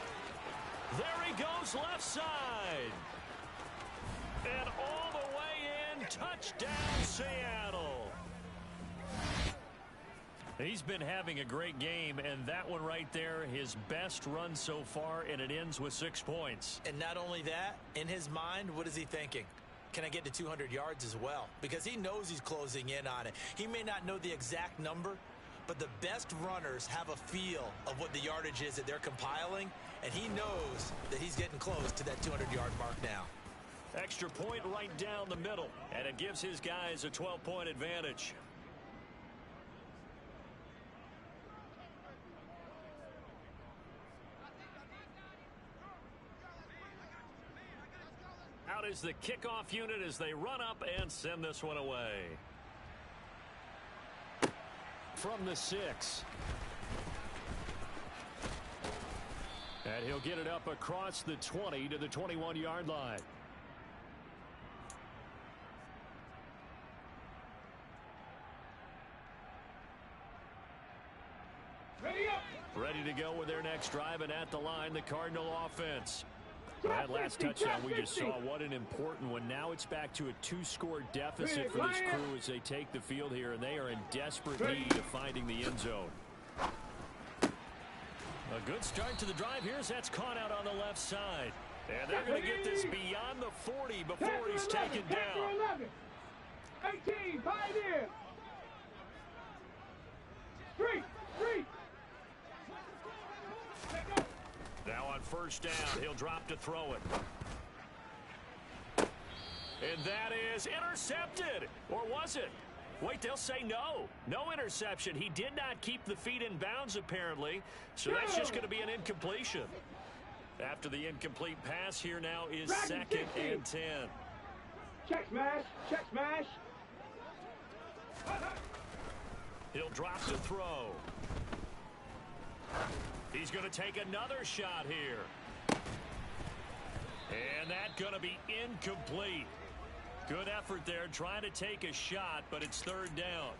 There he goes, left side. And all the way in, touchdown Seattle. He's been having a great game, and that one right there, his best run so far, and it ends with 6 points. And not only that, in his mind, what is he thinking? Can I get to 200 yards as well? Because he knows he's closing in on it. He may not know the exact number, but the best runners have a feel of what the yardage is that they're compiling, and he knows that he's getting close to that 200-yard mark now. Extra point right down the middle, and it gives his guys a 12-point advantage. Out is the kickoff unit as they run up and send this one away. From the 6. And he'll get it up across the 20 to the 21-yard line. Ready to go with their next drive, and at the line, the Cardinal offense. That last touchdown we just saw, what an important one. Now it's back to a 2-score deficit for this crew as they take the field here, and they are in desperate need of finding the end zone. A good start to the drive here as that's caught out on the left side. And they're going to get this beyond the 40 before he's taken down. 18, Pioneer. Street. Now on first down, he'll drop to throw it. And that is intercepted. Or was it? Wait, they'll say no. No interception. He did not keep the feet in bounds, apparently. So that's just going to be an incompletion. After the incomplete pass, here now is 2nd and 10. Check smash. He'll drop to throw. He's going to take another shot here. And that's going to be incomplete. Good effort there, trying to take a shot, but it's 3rd down.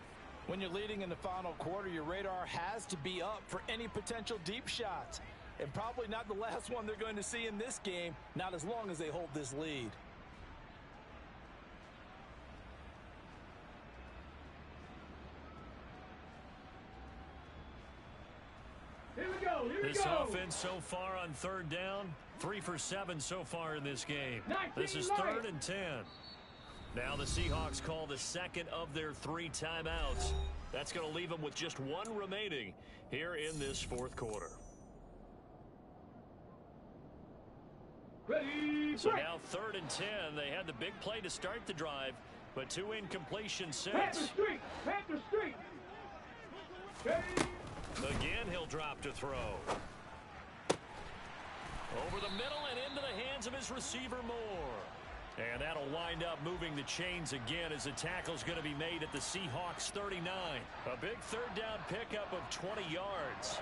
When you're leading in the final quarter, your radar has to be up for any potential deep shots. And probably not the last one they're going to see in this game, not as long as they hold this lead. Here we go. This offense so far on 3rd down, 3 for 7 so far in this game. This is 3rd and 10. Now the Seahawks call the 2nd of their 3 timeouts. That's going to leave them with just 1 remaining here in this 4th quarter. Ready. So now 3rd and 10. They had the big play to start the drive, but 2 incompletions since. Panther Street. Again, he'll drop to throw. Over the middle and into the hands of his receiver Moore. And that'll wind up moving the chains again as the tackle's going to be made at the Seahawks 39. A big 3rd down pickup of 20 yards.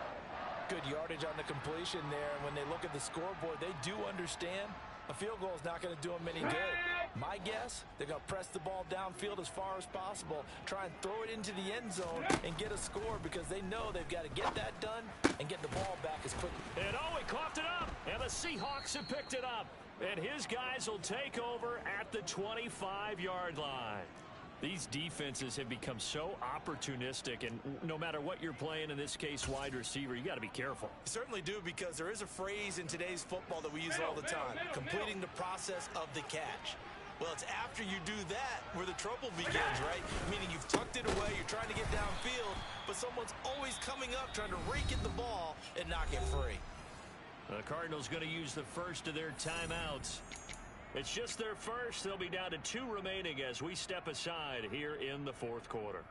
Good yardage on the completion there. And when they look at the scoreboard, they do understand a field goal is not going to do them any good. My guess, they're going to press the ball downfield as far as possible, try and throw it into the end zone and get a score because they know they've got to get that done and get the ball back as quickly. And he coughed it up, and the Seahawks have picked it up. And his guys will take over at the 25-yard line. These defenses have become so opportunistic, and no matter what you're playing, in this case wide receiver, you got to be careful. You certainly do, because there is a phrase in today's football that we use all the time, completing the process of the catch. Well, it's after you do that where the trouble begins, right? Meaning you've tucked it away, you're trying to get downfield, but someone's always coming up trying to rake at the ball and knock it free. The Cardinals going to use the first of their timeouts. It's just their first. They'll be down to 2 remaining as we step aside here in the 4th quarter.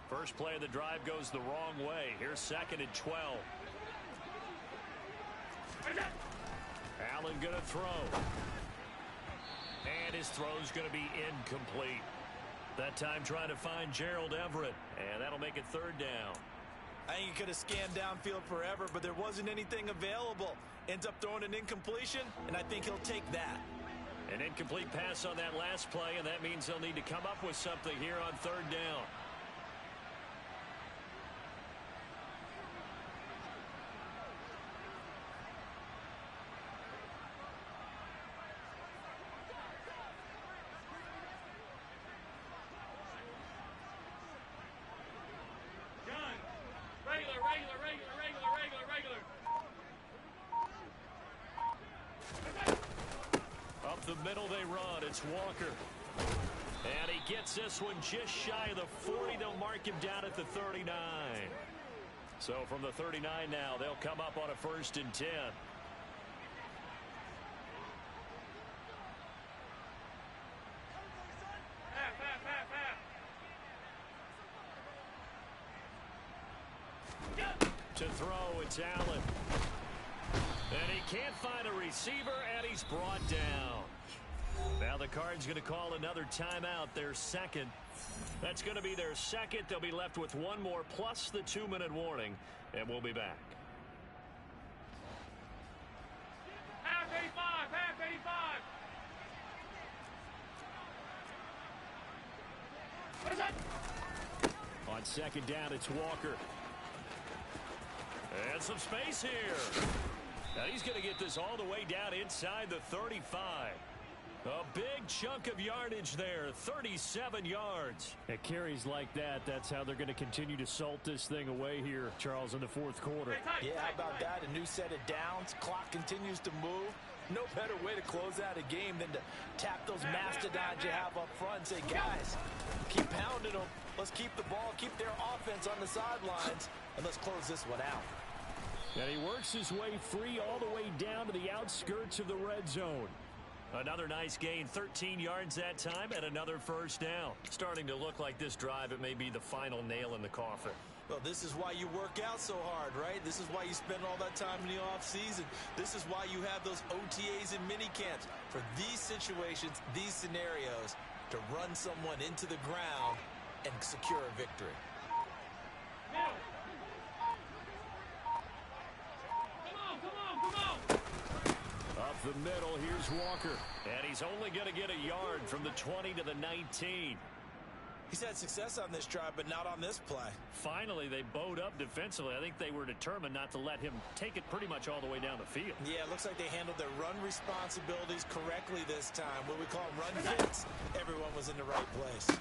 First play of the drive goes the wrong way. Here's 2nd and 12. Allen going to throw. And his throw's going to be incomplete. That time trying to find Gerald Everett. And that'll make it 3rd down. I think he could have scanned downfield forever, but there wasn't anything available. Ends up throwing an incompletion, and I think he'll take that. An incomplete pass on that last play, and that means they'll need to come up with something here on 3rd down. middle they run. It's Walker. And he gets this one just shy of the 40. They'll mark him down at the 39. So from the 39 now, they'll come up on a 1st and 10. To throw, it's Allen. And he can't find a receiver, and he's brought down. Now the Cards going to call another timeout, their second. That's going to be their second. They'll be left with one more plus the 2-minute warning, and we'll be back. Half 85, half 85. What is that? On 2nd down, it's Walker. And some space here. Now he's going to get this all the way down inside the 35. A big chunk of yardage there, 37 yards. At carries like that, that's how they're going to continue to salt this thing away here, Charles, in the 4th quarter. Yeah, how about that? A new set of downs. Clock continues to move. No better way to close out a game than to tap those mastodons you have up front and say, guys, keep pounding them. Let's keep the ball, keep their offense on the sidelines, and let's close this one out. And he works his way free all the way down to the outskirts of the red zone. Another nice gain, 13 yards that time, and another 1st down. Starting to look like this drive, it may be the final nail in the coffin. Well, this is why you work out so hard, right? This is why you spend all that time in the offseason. This is why you have those OTAs and mini camps. For these situations, these scenarios, to run someone into the ground and secure a victory. Up the middle, here's Walker. And he's only going to get a yard from the 20 to the 19. He's had success on this drive, but not on this play. Finally, they bowed up defensively. I think they were determined not to let him take it pretty much all the way down the field. Yeah, it looks like they handled their run responsibilities correctly this time. What we call them run fits. Everyone was in the right place.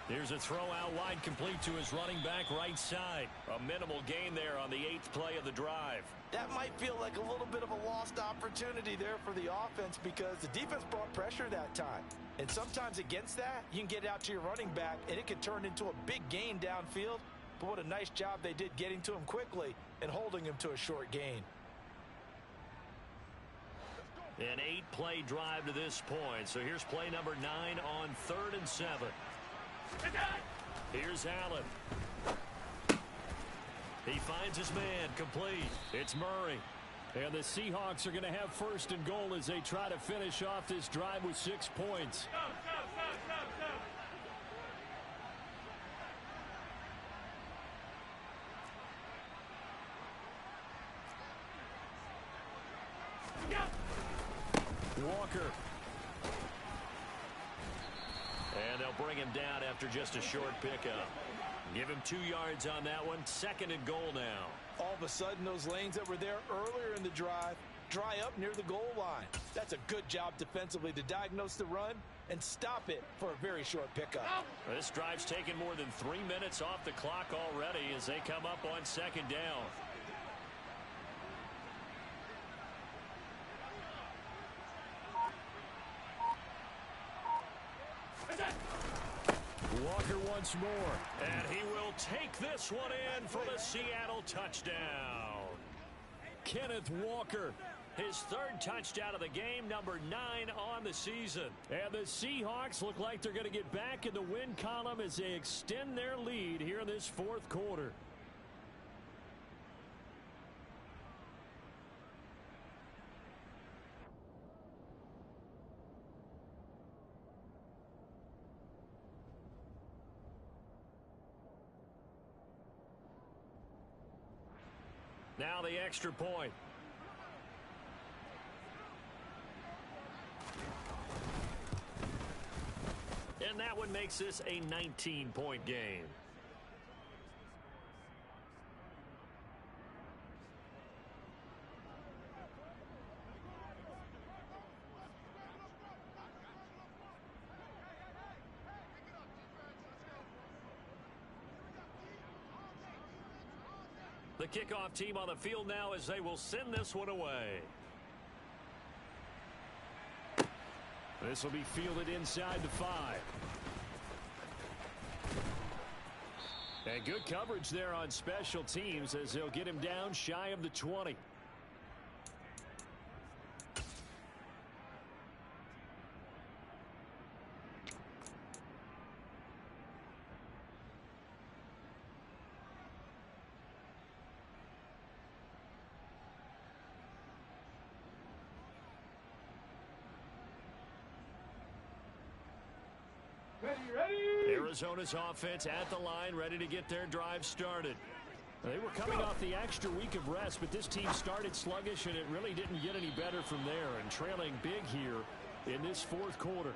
Here's a throw out wide, complete to his running back right side. A minimal gain there on the 8th play of the drive. That might feel like a little bit of a lost opportunity there for the offense because the defense brought pressure that time. And sometimes against that, you can get out to your running back, and it can turn into a big gain downfield. But what a nice job they did getting to him quickly and holding him to a short gain. An 8-play drive to this point. So here's play number 9 on 3rd and 7. Here's Allen. He finds his man, complete. It's Murray. And the Seahawks are going to have 1st and goal as they try to finish off this drive with 6 points. Walker. And they'll bring him down after just a short pickup. Give him 2 yards on that one. 2nd and goal now. All of a sudden, those lanes that were there earlier in the drive dry up near the goal line. That's a good job defensively to diagnose the run and stop it for a very short pickup. This drive's taken more than 3 minutes off the clock already as they come up on 2nd down. Walker once more, and he will take this one in for the Seattle touchdown. Kenneth Walker, his 3rd touchdown of the game, number 9 on the season. And the Seahawks look like they're going to get back in the win column as they extend their lead here in this 4th quarter. Now the extra point. And that one makes this a 19-point game. The kickoff team on the field now as they will send this one away. This will be fielded inside the 5. And good coverage there on special teams as they'll get him down shy of the 20. Arizona's offense at the line, ready to get their drive started. They were coming off the extra week of rest, but this team started sluggish, and it really didn't get any better from there, and trailing big here in this fourth quarter.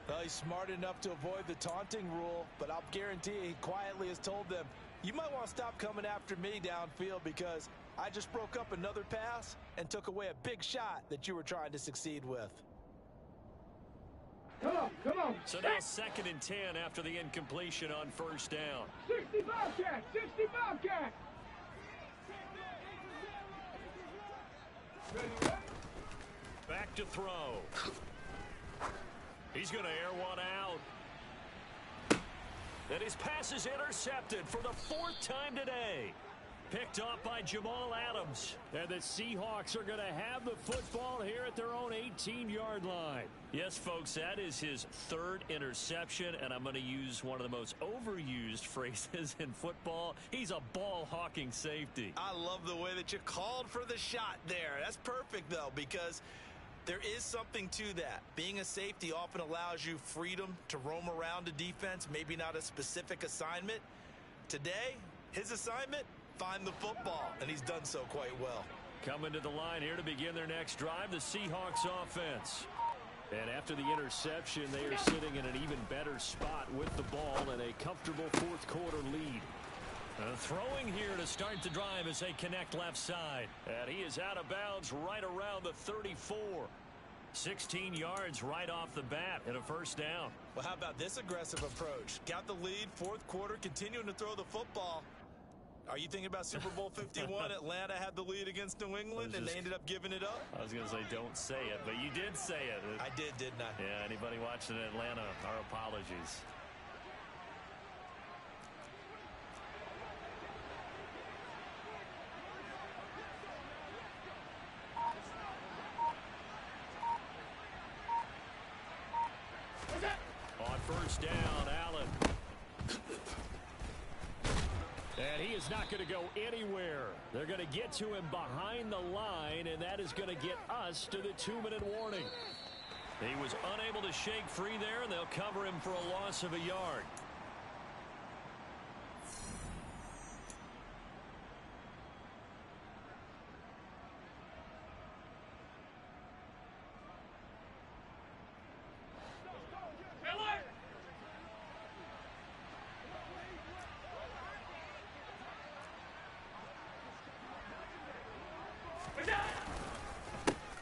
Well, he's smart enough to avoid the taunting rule, but I'll guarantee he quietly has told them, you might want to stop coming after me downfield because I just broke up another pass and took away a big shot that you were trying to succeed with. Come on. So now 2nd and 10 after the incompletion on first down. 60 Bobcat, 60 Bobcat. Ready? Back to throw. He's going to air one out. And his pass is intercepted for the 4th time today. Picked off by Jamal Adams. And the Seahawks are going to have the football here at their own 18-yard line. Yes, folks, that is his 3rd interception, and I'm going to use one of the most overused phrases in football. He's a ball-hawking safety. I love the way that you called for the shot there. That's perfect, though, because there is something to that. Being a safety often allows you freedom to roam around a defense, maybe not a specific assignment. Today, his assignment, find the football, and he's done so quite well. Coming to the line here to begin their next drive, the Seahawks offense. And after the interception, they are sitting in an even better spot with the ball and a comfortable 4th quarter lead. Throwing here to start the drive as they connect left side. And he is out of bounds right around the 34. 16 yards right off the bat and a first down. Well, how about this aggressive approach? Got the lead, 4th quarter, continuing to throw the football. Are you thinking about Super Bowl 51? Atlanta had the lead against New England, and they ended up giving it up? I was going to say don't say it, but you did say it. I did, didn't I? Yeah, anybody watching Atlanta, our apologies. On first down, Allen. And he is not going to go anywhere. They're going to get to him behind the line, and that is going to get us to the 2-minute warning. He was unable to shake free there, and they'll cover him for a loss of a yard.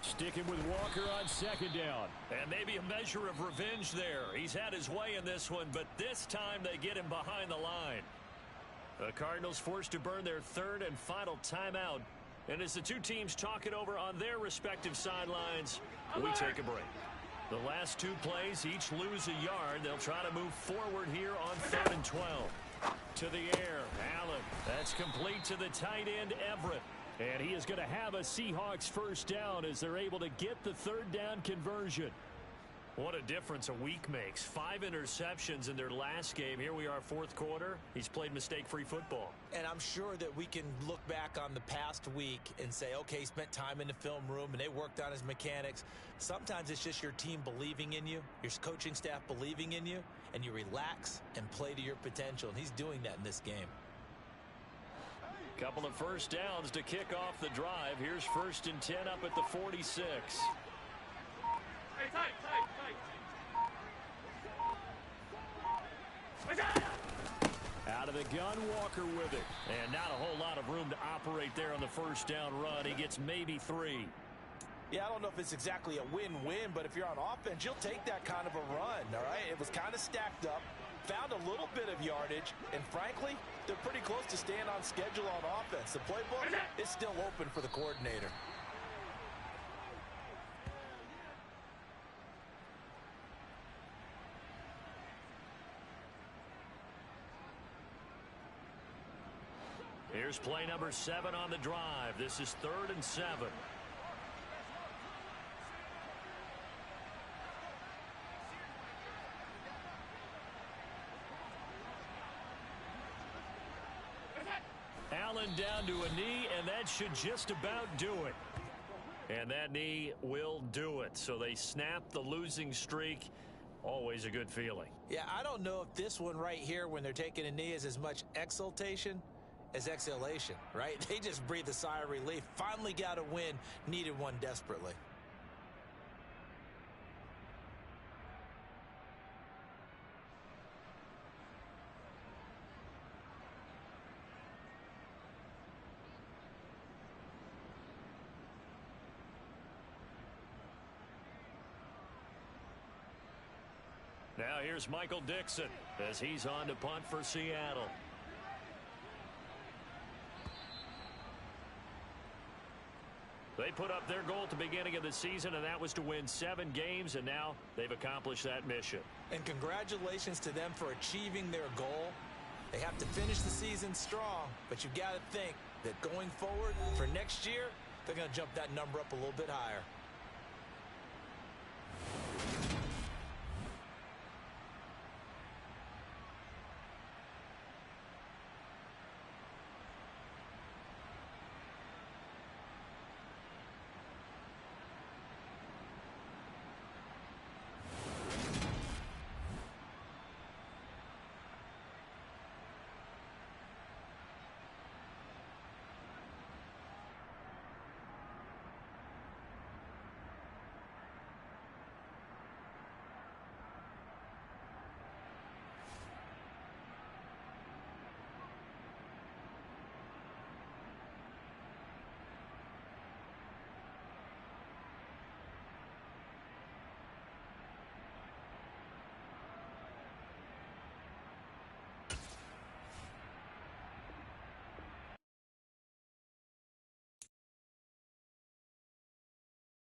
Sticking with Walker on 2nd down. And maybe a measure of revenge there. He's had his way in this one, but this time they get him behind the line. The Cardinals forced to burn their 3rd and final timeout. And as the two teams talk it over on their respective sidelines, we take a break. The last 2 plays, each lose a yard. They'll try to move forward here on 3rd and 12. To the air, Allen. That's complete to the tight end, Everett. And he is going to have a Seahawks first down as they're able to get the 3rd down conversion. What a difference a week makes. 5 interceptions in their last game. Here we are, 4th quarter. He's played mistake-free football. And I'm sure that we can look back on the past week and say, okay, he spent time in the film room and they worked on his mechanics. Sometimes it's just your team believing in you, your coaching staff believing in you, and you relax and play to your potential. And he's doing that in this game. Couple of first downs to kick off the drive. Here's 1st and 10 up at the 46. Hey, tight. Out of the gun, Walker with it. And not a whole lot of room to operate there on the first down run. He gets maybe 3. Yeah, I don't know if it's exactly a win-win, but if you're on offense, you'll take that kind of a run, all right? It was kind of stacked up. Found a little bit of yardage, and frankly, they're pretty close to staying on schedule on offense. The playbook is still open for the coordinator. Here's play number 7 on the drive. This is 3rd and 7. Allen down to a knee, and that should just about do it. And that knee will do it. So they snap the losing streak. Always a good feeling. Yeah, I don't know if this one right here when they're taking a knee is as much exultation as exhalation, right? They just breathe a sigh of relief. Finally got a win, needed one desperately. Now here's Michael Dixon as he's on to punt for Seattle. They put up their goal at the beginning of the season, and that was to win 7 games, and now they've accomplished that mission. And congratulations to them for achieving their goal. They have to finish the season strong, but you got to think that going forward for next year, they're going to jump that number up a little bit higher.